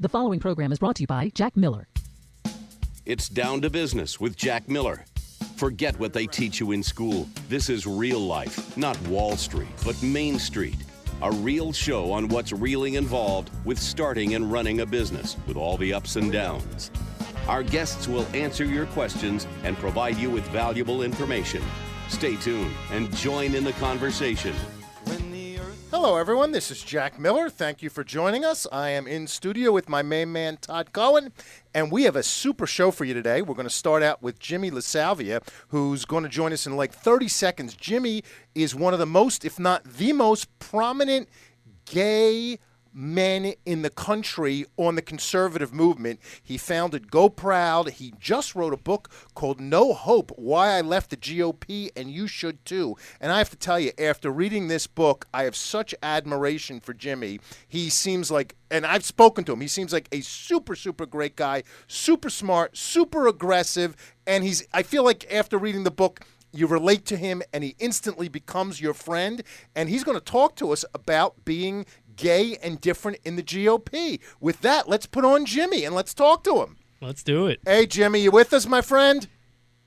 The following program is brought to you by Jack Miller. It's Down to Business with Jack Miller. Forget what they teach you in school. This is real life, not Wall Street, but Main Street. A real show on what's really involved with starting and running a business with all the ups and downs. Our guests will answer your questions and provide you with valuable information. Stay tuned and join in the conversation. Hello, everyone. This is Jack Miller. Thank you for joining us. I am in studio with my main man, Todd Cohen, and we have a super show for you today. We're going to start out with Jimmy Lasalvia, who's going to join us in like 30 seconds. Jimmy is one of the most, if not the most prominent gay men in the country on the conservative movement. He founded Goproud. He just wrote a book called No Hope, Why I Left the GOP, and You Should Too. And I have to tell you, after reading this book, I have such admiration for Jimmy. He seems like, and I've spoken to him, he seems like a super, super great guy, super smart, super aggressive, and I feel like after reading the book, you relate to him, and he instantly becomes your friend. And he's going to talk to us about being gay and different in the GOP. With that, let's put on Jimmy and let's talk to him. Let's do it. Hey, Jimmy, you with us, my friend?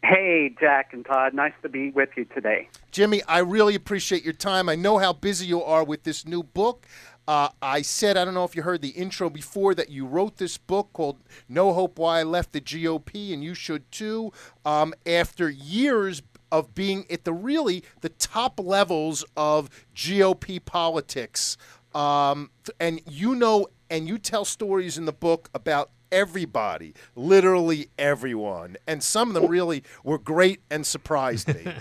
Hey, Jack and Todd. Nice to be with you today. Jimmy, I really appreciate your time. I know how busy you are with this new book. I said, I don't know if you heard the intro before, that you wrote this book called No Hope, Why I Left the GOP, and You Should Too, after years of being at the top levels of GOP politics. And you tell stories in the book about everybody, literally everyone. And some of them really were great and surprised me.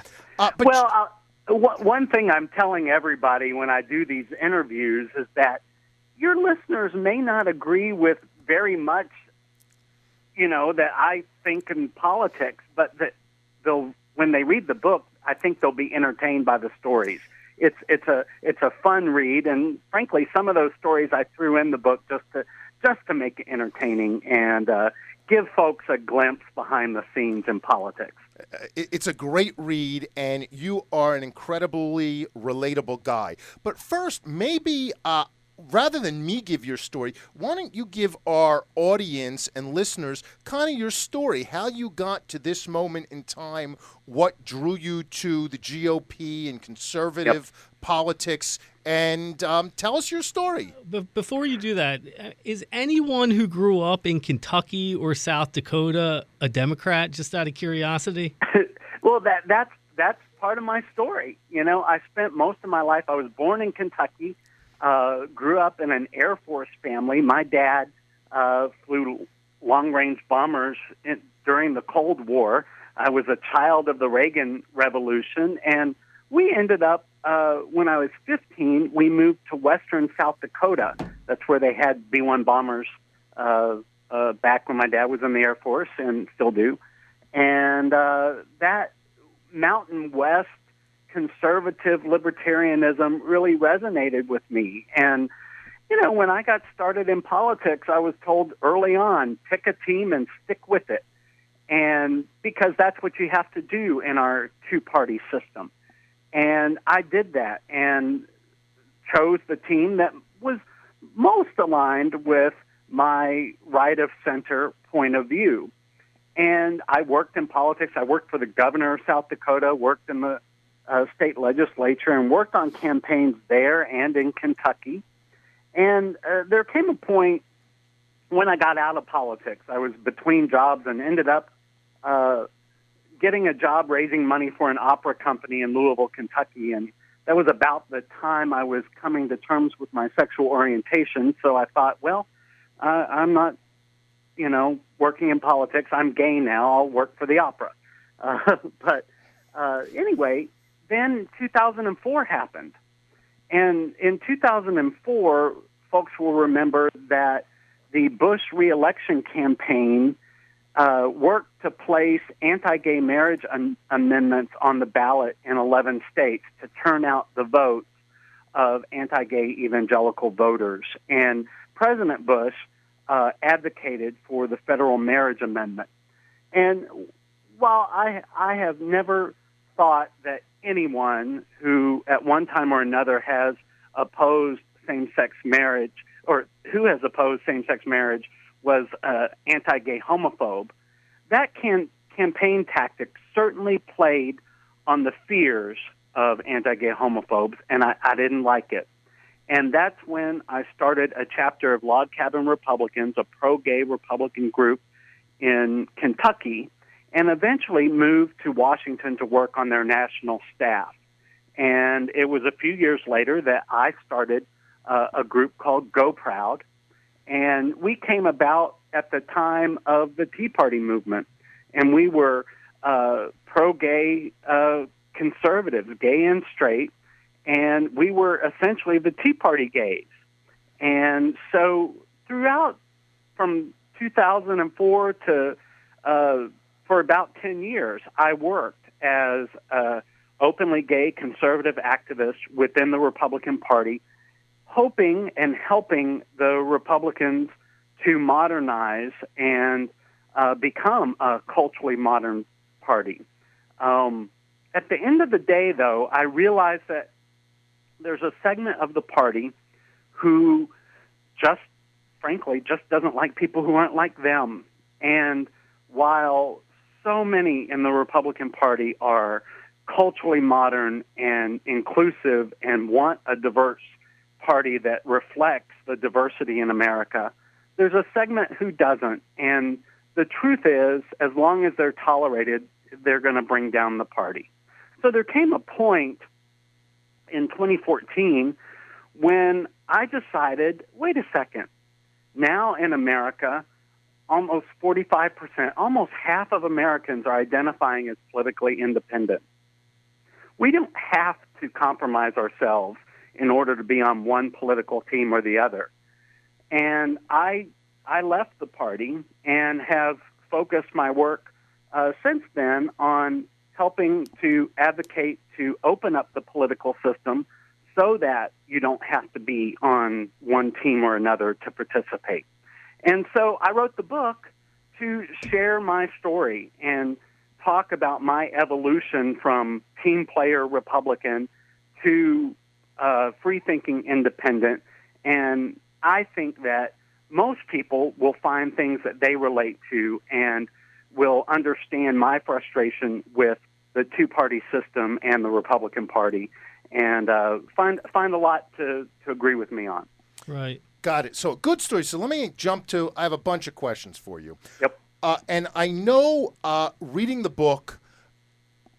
One thing I'm telling everybody when I do these interviews is that your listeners may not agree with very much, that I think in politics, but that when they read the book, I think they'll be entertained by the stories. It's a fun read, and frankly, some of those stories I threw in the book just to make it entertaining and give folks a glimpse behind the scenes in politics. It's a great read, and you are an incredibly relatable guy. But first, maybe rather than me give your story, why don't you give our audience and listeners kind of your story, how you got to this moment in time, what drew you to the GOP and conservative politics, and tell us your story. But before you do that, is anyone who grew up in Kentucky or South Dakota a Democrat, just out of curiosity? Well, that's part of my story. I spent most of my life, I was born in Kentucky, grew up in an Air Force family. My dad flew long-range bombers during the Cold War. I was a child of the Reagan Revolution, and we ended up, when I was 15, we moved to western South Dakota. That's where they had B-1 bombers back when my dad was in the Air Force, and still do. And that Mountain West conservative libertarianism really resonated with me. And, when I got started in politics, I was told early on, pick a team and stick with it. And because that's what you have to do in our two-party system. And I did that and chose the team that was most aligned with my right-of-center point of view. And I worked in politics. I worked for the governor of South Dakota, worked in the state legislature, and worked on campaigns there and in Kentucky. And there came a point when I got out of politics. I was between jobs and ended up getting a job raising money for an opera company in Louisville, Kentucky. And that was about the time I was coming to terms with my sexual orientation. So I thought, well, I'm not, working in politics. I'm gay now. I'll work for the opera. But anyway, then 2004 happened. And in 2004, folks will remember that the Bush reelection campaign worked to place anti-gay marriage amendments on the ballot in 11 states to turn out the votes of anti-gay evangelical voters. And President Bush advocated for the federal marriage amendment. And while I have never thought that anyone who at one time or another has opposed same-sex marriage or who has opposed same-sex marriage was anti-gay homophobe. That campaign tactic certainly played on the fears of anti-gay homophobes, and I didn't like it. And that's when I started a chapter of Log Cabin Republicans, a pro-gay Republican group in Kentucky, and eventually moved to Washington to work on their national staff. And it was a few years later that I started a group called Goproud, and we came about at the time of the Tea Party movement, and we were pro-gay conservatives, gay and straight, and we were essentially the Tea Party gays. And so throughout, from 2004 to for about 10 years, I worked as a openly gay conservative activist within the Republican Party, hoping and helping the Republicans to modernize and become a culturally modern party. At the end of the day, though, I realized that there's a segment of the party who frankly, doesn't like people who aren't like them. And while so many in the Republican Party are culturally modern and inclusive and want a diverse party that reflects the diversity in America, there's a segment who doesn't. And the truth is, as long as they're tolerated, they're going to bring down the party. So there came a point in 2014 when I decided, wait a second, now in America, almost 45%, almost half of Americans are identifying as politically independent. We don't have to compromise ourselves in order to be on one political team or the other. And I left the party and have focused my work since then on helping to advocate to open up the political system so that you don't have to be on one team or another to participate. And so I wrote the book to share my story and talk about my evolution from team player Republican to free-thinking independent. And I think that most people will find things that they relate to and will understand my frustration with the two-party system and the Republican Party, and find a lot to agree with me on. Right. Got it. So good story. So let me jump to, I have a bunch of questions for you. Yep. And I know reading the book,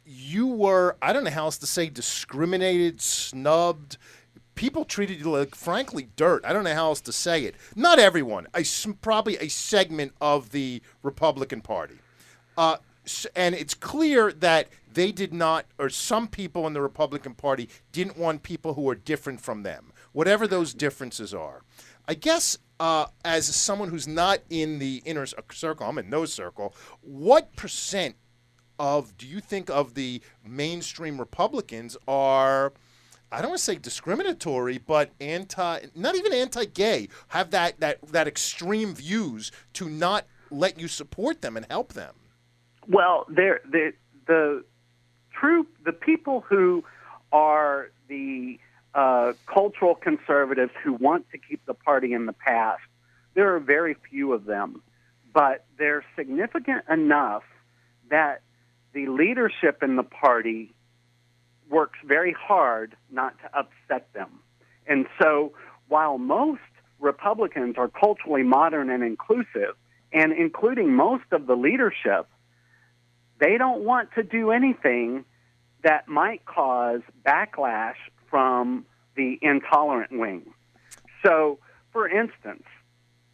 you were, I don't know how else to say, discriminated, snubbed. People treated you like, frankly, dirt. I don't know how else to say it. Not everyone. Probably a segment of the Republican Party. And it's clear that they did not, or some people in the Republican Party didn't want people who are different from them, whatever those differences are. I guess as someone who's not in the inner circle, I'm in no circle, what percent do you think of the mainstream Republicans are, I don't want to say discriminatory, but not even anti-gay, have that extreme views to not let you support them and help them? Well, the people who are the cultural conservatives who want to keep the party in the past, there are very few of them, but they're significant enough that the leadership in the party works very hard not to upset them. And so while most Republicans are culturally modern and inclusive, and including most of the leadership, they don't want to do anything that might cause backlash from the intolerant wing. So, for instance,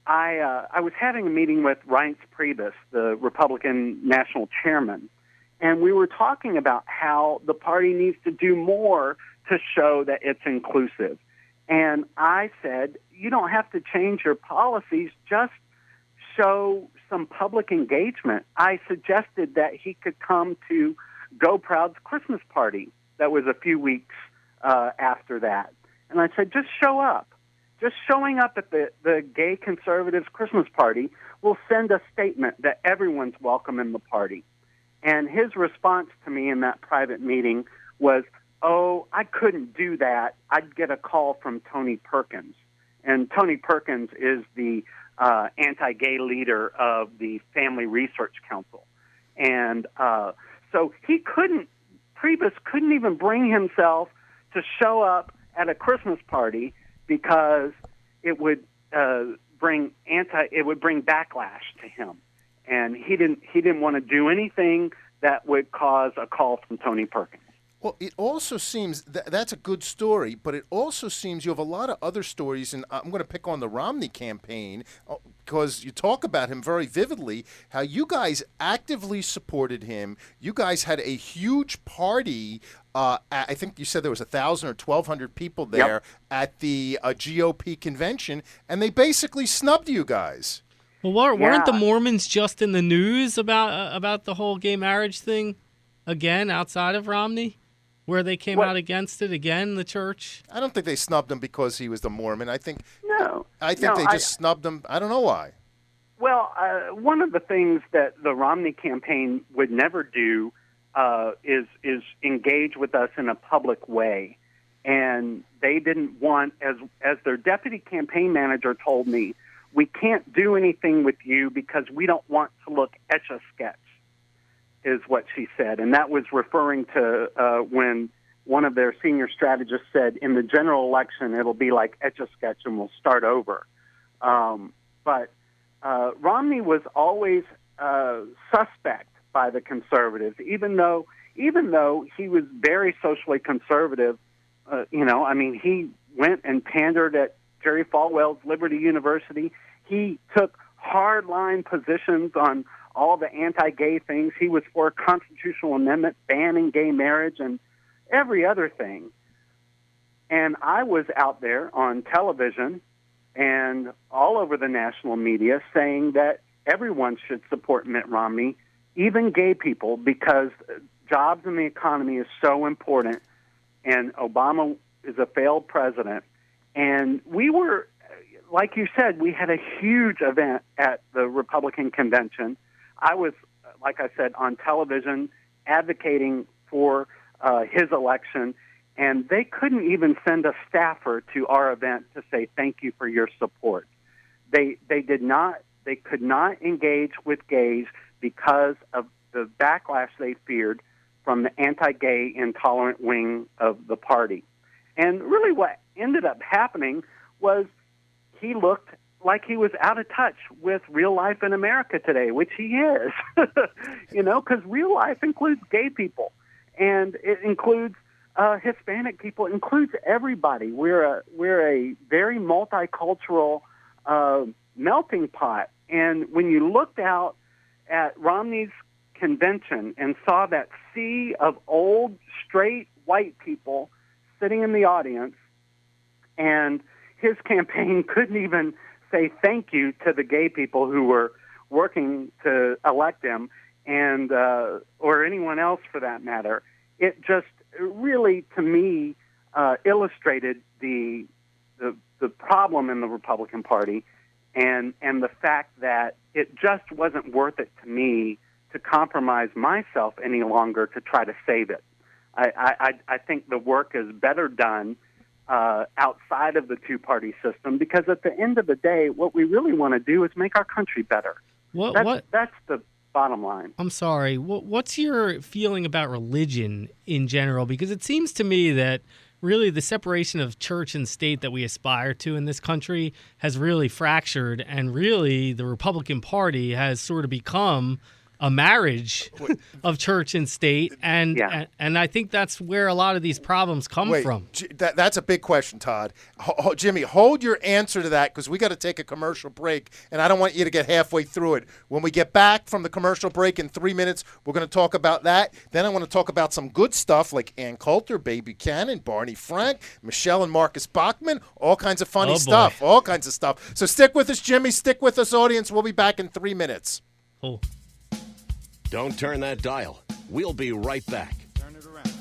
I was having a meeting with Reince Priebus, the Republican national chairman, and we were talking about how the party needs to do more to show that it's inclusive. And I said, you don't have to change your policies, just show some public engagement. I suggested that he could come to Goproud's Christmas party that was a few weeks after that. And I said, just show up. Just showing up at the gay conservatives' Christmas party will send a statement that everyone's welcome in the party. And his response to me in that private meeting was, oh, I couldn't do that. I'd get a call from Tony Perkins. And Tony Perkins is the anti-gay leader of the Family Research Council. And so Priebus couldn't even bring himself to show up at a Christmas party because it would bring backlash to him. And he didn't want to do anything that would cause a call from Tony Perkins. Well, it also seems that's a good story, but it also seems you have a lot of other stories, and I'm going to pick on the Romney campaign because you talk about him very vividly, how you guys actively supported him. You guys had a huge party. I think you said there was 1,000 or 1,200 people there at the GOP convention, and they basically snubbed you guys. Well, weren't the Mormons just in the news about the whole gay marriage thing again outside of Romney? Where they came out against it again, the church? I don't think they snubbed him because he was the Mormon. I think they just snubbed him. I don't know why. Well, one of the things that the Romney campaign would never do is engage with us in a public way, and they didn't want, as their deputy campaign manager told me, we can't do anything with you because we don't want to look Etch-a-Sketch. Is what she said, and that was referring to when one of their senior strategists said, in the general election, it'll be like Etch-a-Sketch and we'll start over. But Romney was always suspect by the conservatives, even though he was very socially conservative. He went and pandered at Jerry Falwell's Liberty University. He took hardline positions on all the anti-gay things. He was for a constitutional amendment banning gay marriage and every other thing. And I was out there on television and all over the national media saying that everyone should support Mitt Romney, even gay people, because jobs and the economy is so important, and Obama is a failed president. And we were, like you said, we had a huge event at the Republican convention. I was, like I said, on television advocating for his election, and they couldn't even send a staffer to our event to say thank you for your support. They could not engage with gays because of the backlash they feared from the anti-gay intolerant wing of the party. And really what ended up happening was he looked like he was out of touch with real life in America today, which he is, because real life includes gay people, and it includes Hispanic people, it includes everybody. We're a very multicultural melting pot. And when you looked out at Romney's convention and saw that sea of old, straight white people sitting in the audience, and his campaign couldn't even say thank you to the gay people who were working to elect him, and or anyone else for that matter. It just really, to me, illustrated the problem in the Republican Party, and the fact that it just wasn't worth it to me to compromise myself any longer to try to save it. I think the work is better done outside of the two-party system, because at the end of the day, what we really want to do is make our country better. That's the bottom line. I'm sorry. What's your feeling about religion in general? Because it seems to me that really the separation of church and state that we aspire to in this country has really fractured, and really the Republican Party has sort of become a marriage of church and state, and I think that's where a lot of these problems come from. That's a big question, Todd. Jimmy, hold your answer to that, because we got to take a commercial break, and I don't want you to get halfway through it. When we get back from the commercial break in 3 minutes, we're going to talk about that. Then I want to talk about some good stuff like Ann Coulter, Babe Buchanan, Barney Frank, Michelle and Marcus Bachman, all kinds of funny stuff, all kinds of stuff. So stick with us, Jimmy. Stick with us, audience. We'll be back in 3 minutes. Cool. Don't turn that dial. We'll be right back. Turn it around.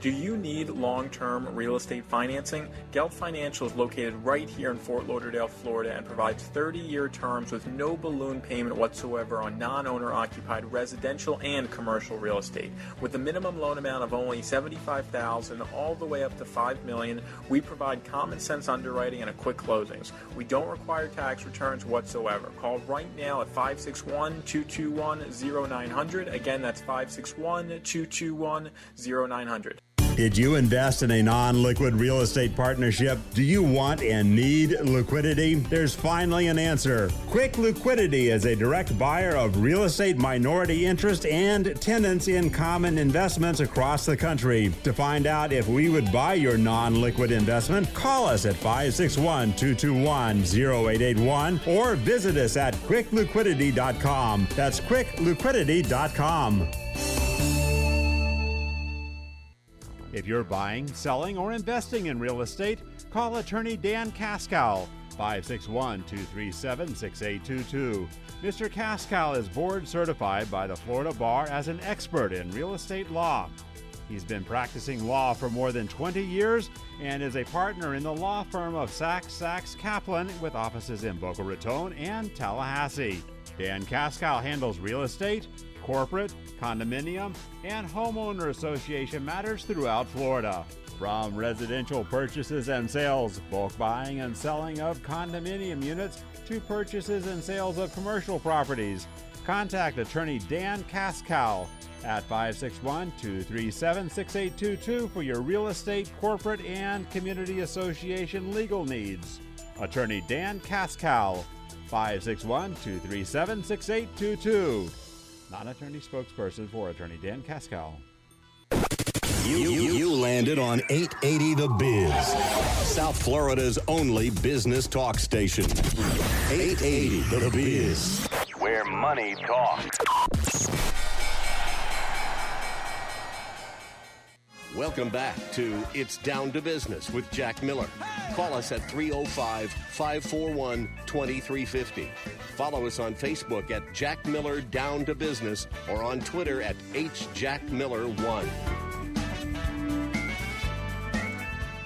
Do you need long-term real estate financing? Gelt Financial is located right here in Fort Lauderdale, Florida, and provides 30-year terms with no balloon payment whatsoever on non-owner occupied residential and commercial real estate. With a minimum loan amount of only $75,000 all the way up to $5 million, we provide common sense underwriting and a quick closings. We don't require tax returns whatsoever. Call right now at 561-221-0900. Again, that's 561-221-0900. Did you invest in a non-liquid real estate partnership? Do you want and need liquidity? There's finally an answer. Quick Liquidity is a direct buyer of real estate minority interest and tenants in common investments across the country. To find out if we would buy your non-liquid investment, call us at 561-221-0881 or visit us at quickliquidity.com. That's quickliquidity.com. If you're buying, selling, or investing in real estate, call attorney Dan Kaskow, 561-237-6822. Mr. Kaskow is board certified by the Florida Bar as an expert in real estate law. He's been practicing law for more than 20 years and is a partner in the law firm of Sachs Kaplan with offices in Boca Raton and Tallahassee. Dan Kaskow handles real estate, corporate, condominium, and homeowner association matters throughout Florida. From residential purchases and sales, bulk buying and selling of condominium units, to purchases and sales of commercial properties. Contact attorney Dan Kaskow at 561-237-6822 for your real estate, corporate, and community association legal needs. Attorney Dan Kaskow, 561-237-6822. Non-attorney spokesperson for attorney Dan Kaskow. You landed on 880 The Biz, South Florida's only business talk station. 880 The Biz, where money talks. Welcome back to It's Down to Business with Jack Miller. Call us at 305-541-2350. Follow us on Facebook at Jack Miller Down to Business or on Twitter at HJackMiller1.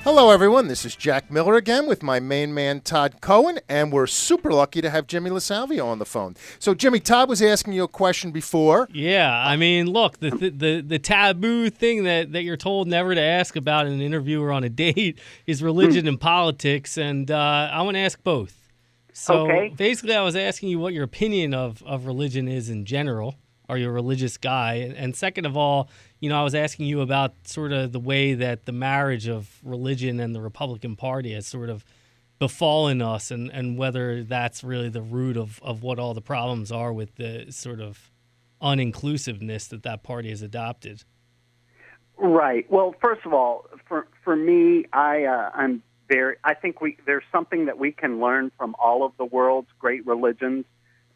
Hello, everyone. This is Jack Miller again with my main man, Todd Cohen, and we're super lucky to have Jimmy Lasalvia on the phone. So, Jimmy, Todd was asking you a question before. Yeah, I mean, look, the taboo thing that you're told never to ask about in an interview or on a date is religion and politics, and I want to ask both. So, basically, I was asking you what your opinion of religion is in general. Are you a religious guy? And second of all, you know, I was asking you about sort of the way that the marriage of religion and the Republican Party has sort of befallen us and whether that's really the root of what all the problems are with the sort of uninclusiveness that party has adopted. Right. Well, first of all, for me, I think there's something that we can learn from all of the world's great religions,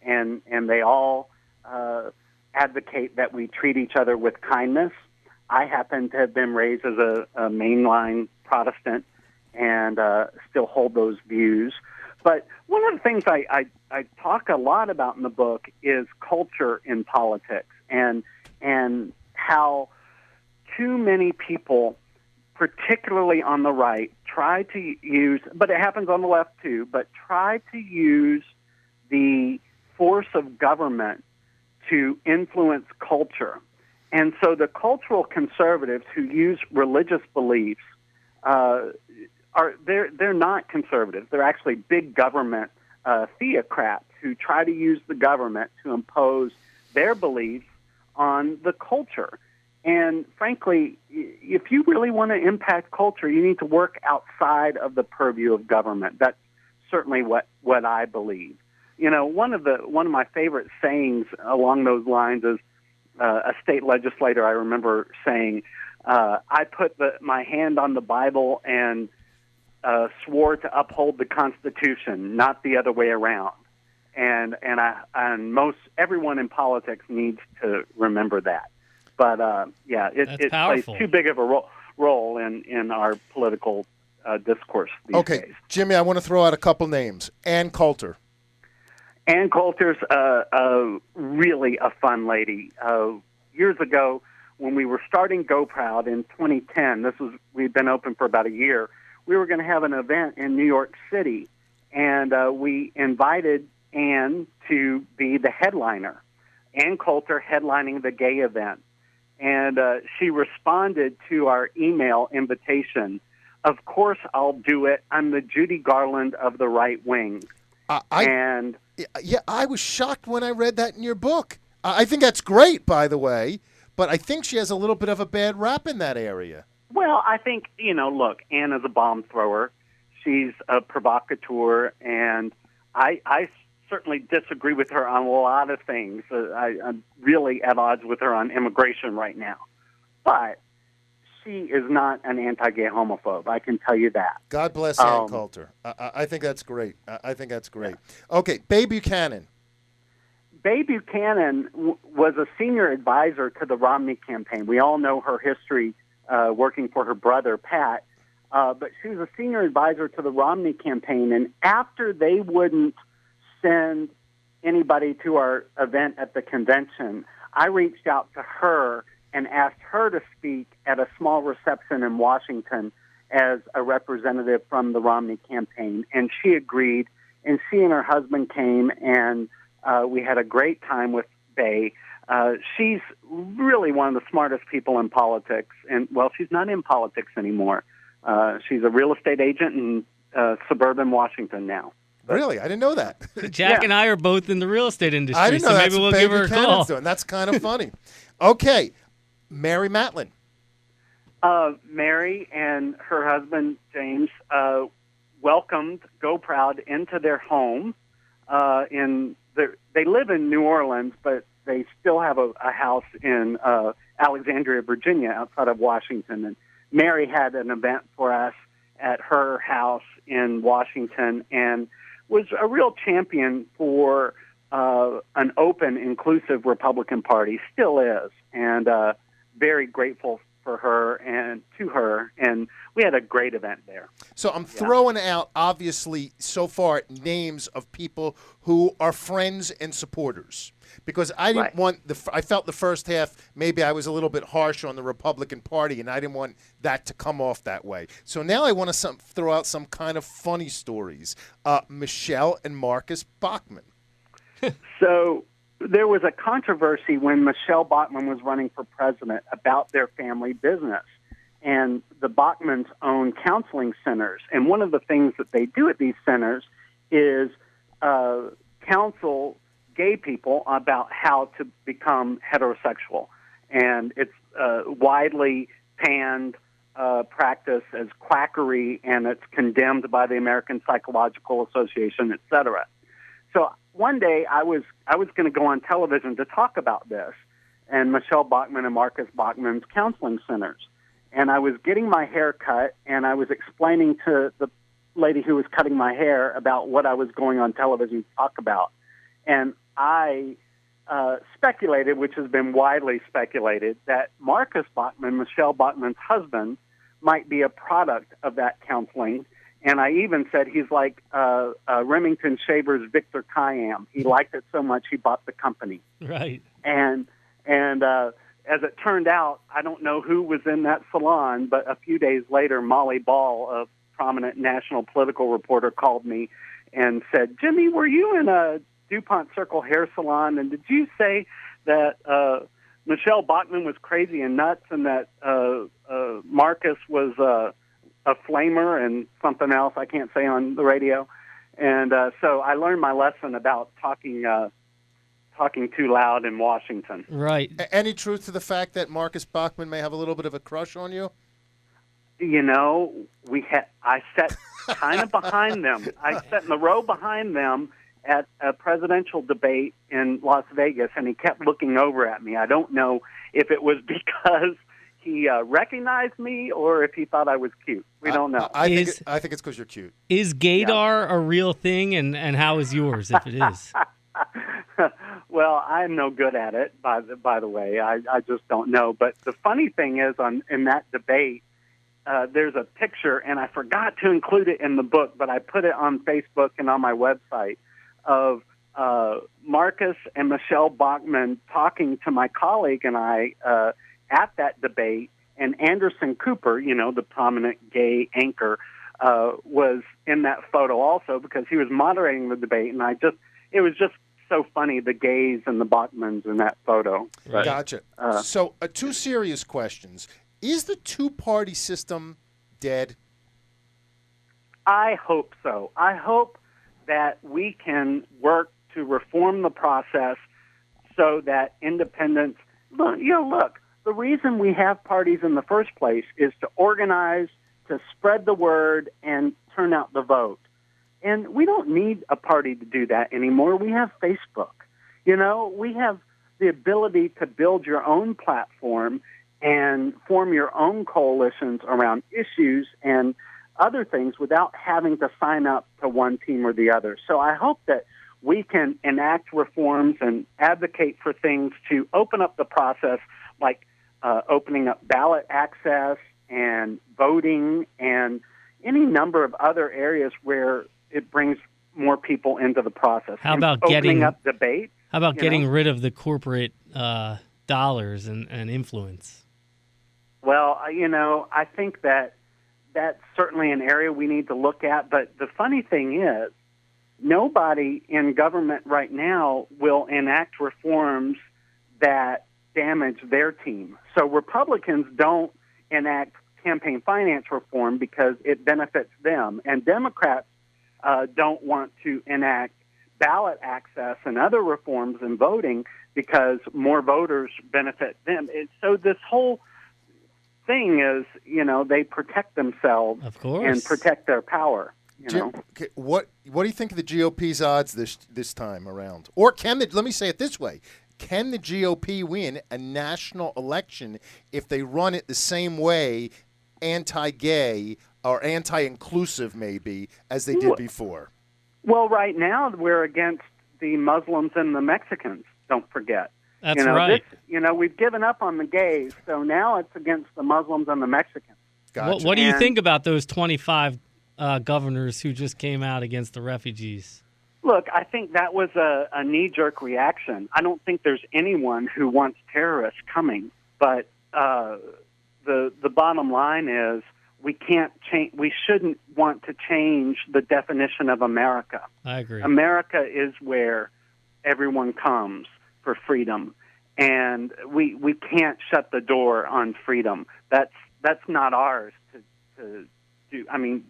and they all advocate that we treat each other with kindness. I happen to have been raised as a mainline Protestant and still hold those views. But one of the things I talk a lot about in the book is culture in politics and how too many people, particularly on the right, try to use, but it happens on the left too, but try to use the force of government to influence culture. And so the cultural conservatives who use religious beliefs they're not conservatives. They're actually big government theocrats who try to use the government to impose their beliefs on the culture. And frankly, if you really want to impact culture, you need to work outside of the purview of government. That's certainly what I believe. You know, one of my favorite sayings along those lines is a state legislator I remember saying, "I put my hand on the Bible and swore to uphold the Constitution, not the other way around." And everyone in politics needs to remember that. But it plays too big of a role in our political discourse these days. Jimmy, I want to throw out a couple names. Ann Coulter. Ann Coulter's really a fun lady. Years ago, when we were starting Goproud in 2010, we'd been open for about a year, we were going to have an event in New York City, and we invited Ann to be the headliner. Ann Coulter headlining the gay event. And she responded to our email invitation, "Of course I'll do it. I'm the Judy Garland of the right wing." I was shocked when I read that in your book. I think that's great, by the way, but I think she has a little bit of a bad rap in that area. Well, I think, look, Ann is a bomb thrower. She's a provocateur, and I certainly disagree with her on a lot of things. I'm really at odds with her on immigration right now. But she is not an anti-gay homophobe, I can tell you that. God bless Ann Coulter. I think that's great. I think that's great. Okay, Bae Buchanan. Bae Buchanan was a senior advisor to the Romney campaign. We all know her history working for her brother, Pat. But she was a senior advisor to the Romney campaign. And after they wouldn't send anybody to our event at the convention, I reached out to her and asked her to speak at a small reception in Washington as a representative from the Romney campaign. And she agreed. And she and her husband came, and we had a great time with Bae. She's really one of the smartest people in politics. And, well, she's not in politics anymore. She's a real estate agent in suburban Washington now. Really? I didn't know that. Jack and I are both in the real estate industry, I didn't know so that's maybe we'll what give Bae her a Buchanan's call. doing. That's kind of funny. Okay, Mary Matlin. Mary and her husband, James, welcomed Goproud into their home. They live in New Orleans, but they still have a house in Alexandria, Virginia, outside of Washington. And Mary had an event for us at her house in Washington and was a real champion for an open, inclusive Republican Party, still is, and very grateful for her and to her, and we had a great event there. So I'm throwing out, obviously, so far, names of people who are friends and supporters, because I didn't want I felt the first half maybe I was a little bit harsh on the Republican Party, and I didn't want that to come off that way. So now I want to throw out some kind of funny stories. Michelle and Marcus Bachmann. So there was a controversy when Michelle Bachmann was running for president about their family business. And the Bachmanns own counseling centers. And one of the things that they do at these centers is counsel gay people about how to become heterosexual. And it's widely panned practice as quackery, and it's condemned by the American Psychological Association, et cetera. So one day I was going to go on television to talk about this and Michelle Bachmann and Marcus Bachmann's counseling centers. And I was getting my hair cut, and I was explaining to the lady who was cutting my hair about what I was going on television to talk about. And I speculated, which has been widely speculated, that Marcus Bachmann, Michelle Bachmann's husband, might be a product of that counseling. And I even said he's like Remington Shaver's Victor Kiam. He liked it so much he bought the company. Right. And as it turned out, I don't know who was in that salon, but a few days later, Molly Ball, a prominent national political reporter, called me and said, "Jimmy, were you in a DuPont Circle hair salon, and did you say that Michelle Bachmann was crazy and nuts and that Marcus was a flamer and something else I can't say on the radio?" And so I learned my lesson about talking too loud in Washington. Right. Any truth to the fact that Marcus Bachmann may have a little bit of a crush on you? You know, I sat kind of behind them. I sat in the row behind them at a presidential debate in Las Vegas, and he kept looking over at me. I don't know if it was because he recognized me or if he thought I was cute. We don't know. I think it's because you're cute. Is gaydar a real thing, and how is yours, if it is? Well, I'm no good at it, by the way. I just don't know. But the funny thing is, in that debate, there's a picture, and I forgot to include it in the book, but I put it on Facebook and on my website, of Marcus and Michelle Bachmann talking to my colleague and I at that debate, and Anderson Cooper, the prominent gay anchor, was in that photo also because he was moderating the debate, and it was just so funny, the gays and the Bachmans in that photo. Right. Gotcha. So, two serious questions. Is the two-party system dead? I hope so. I hope that we can work to reform the process so that independents, look, the reason we have parties in the first place is to organize, to spread the word, and turn out the vote. And we don't need a party to do that anymore. We have Facebook. We have the ability to build your own platform and form your own coalitions around issues and other things without having to sign up to one team or the other. So I hope that we can enact reforms and advocate for things to open up the process, like opening up ballot access and voting and any number of other areas where it brings more people into the process. How about opening up debate? How about getting rid of the corporate dollars and influence? Well, I think that that's certainly an area we need to look at. But the funny thing is, nobody in government right now will enact reforms that damage their team. So Republicans don't enact campaign finance reform because it benefits them. And Democrats don't want to enact ballot access and other reforms in voting because more voters benefit them. So this whole thing is, they protect themselves of course, and protect their power. Jim, okay, what do you think of the GOP's odds this time around? Or let me say it this way. Can the GOP win a national election if they run it the same way, anti-gay or anti-inclusive maybe, as they did before? Well, right now we're against the Muslims and the Mexicans, don't forget. That's right. We've given up on the gays, so now it's against the Muslims and the Mexicans. Gotcha. What do you think about those 25 governors who just came out against the refugees? Look, I think that was a knee-jerk reaction. I don't think there's anyone who wants terrorists coming, but the bottom line is we can't change. We shouldn't want to change the definition of America. I agree. America is where everyone comes for freedom, and we can't shut the door on freedom. That's not ours to do. I mean,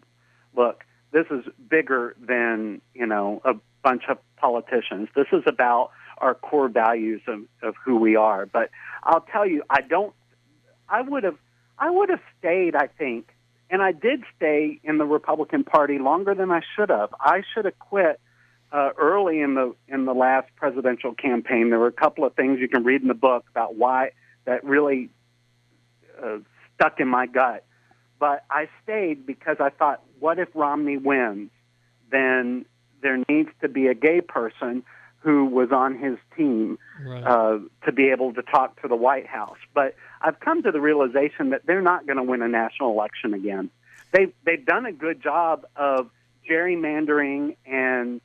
look, this is bigger than a bunch of politicians. This is about our core values of who we are. But I'll tell you, I would have stayed, I think, and I did stay in the Republican Party longer than I should have. I should have quit early in the last presidential campaign. There were a couple of things you can read in the book about why that really stuck in my gut. But I stayed because I thought, what if Romney wins? Then there needs to be a gay person who was on his team to be able to talk to the White House. But I've come to the realization that they're not going to win a national election again. They've done a good job of gerrymandering and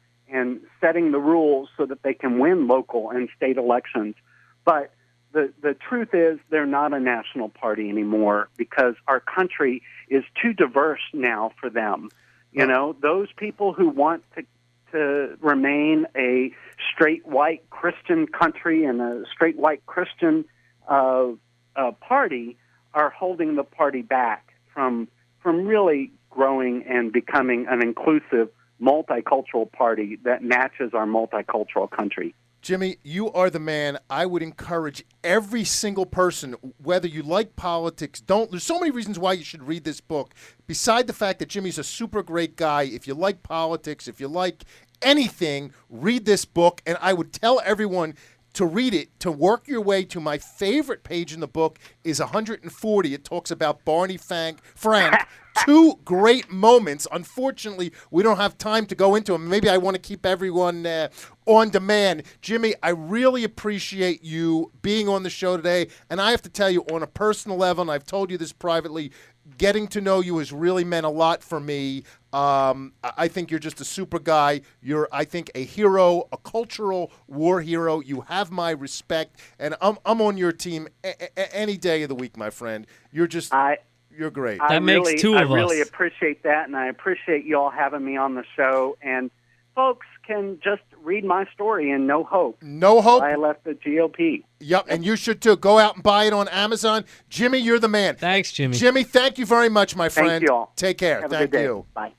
setting the rules so that they can win local and state elections. But the truth is they're not a national party anymore because our country is too diverse now for them. Those people who want to remain a straight white Christian country and a straight white Christian party are holding the party back from really growing and becoming an inclusive multicultural party that matches our multicultural country. Jimmy, you are the man. I would encourage every single person, whether you like politics, there's so many reasons why you should read this book. Beside the fact that Jimmy's a super great guy, if you like politics, if you like anything, read this book. And I would tell everyone to read it, to work your way to my favorite page in the book is 140. It talks about Barney Frank. Two great moments. Unfortunately, we don't have time to go into them. Maybe I want to keep everyone on demand. Jimmy, I really appreciate you being on the show today. And I have to tell you, on a personal level, and I've told you this privately, getting to know you has really meant a lot for me. I think you're just a super guy. You're, I think, a hero, a cultural war hero. You have my respect, and I'm on your team any day of the week, my friend. You're just you're great. That makes two of us. I really appreciate that, and I appreciate you all having me on the show. And folks can just read my story in No Hope. No Hope. I left the GOP. Yep, and you should too. Go out and buy it on Amazon. Jimmy, you're the man. Thanks, Jimmy. Jimmy, thank you very much, my friend. Thank you all. Take care. Have a Thank good day. you. Bye.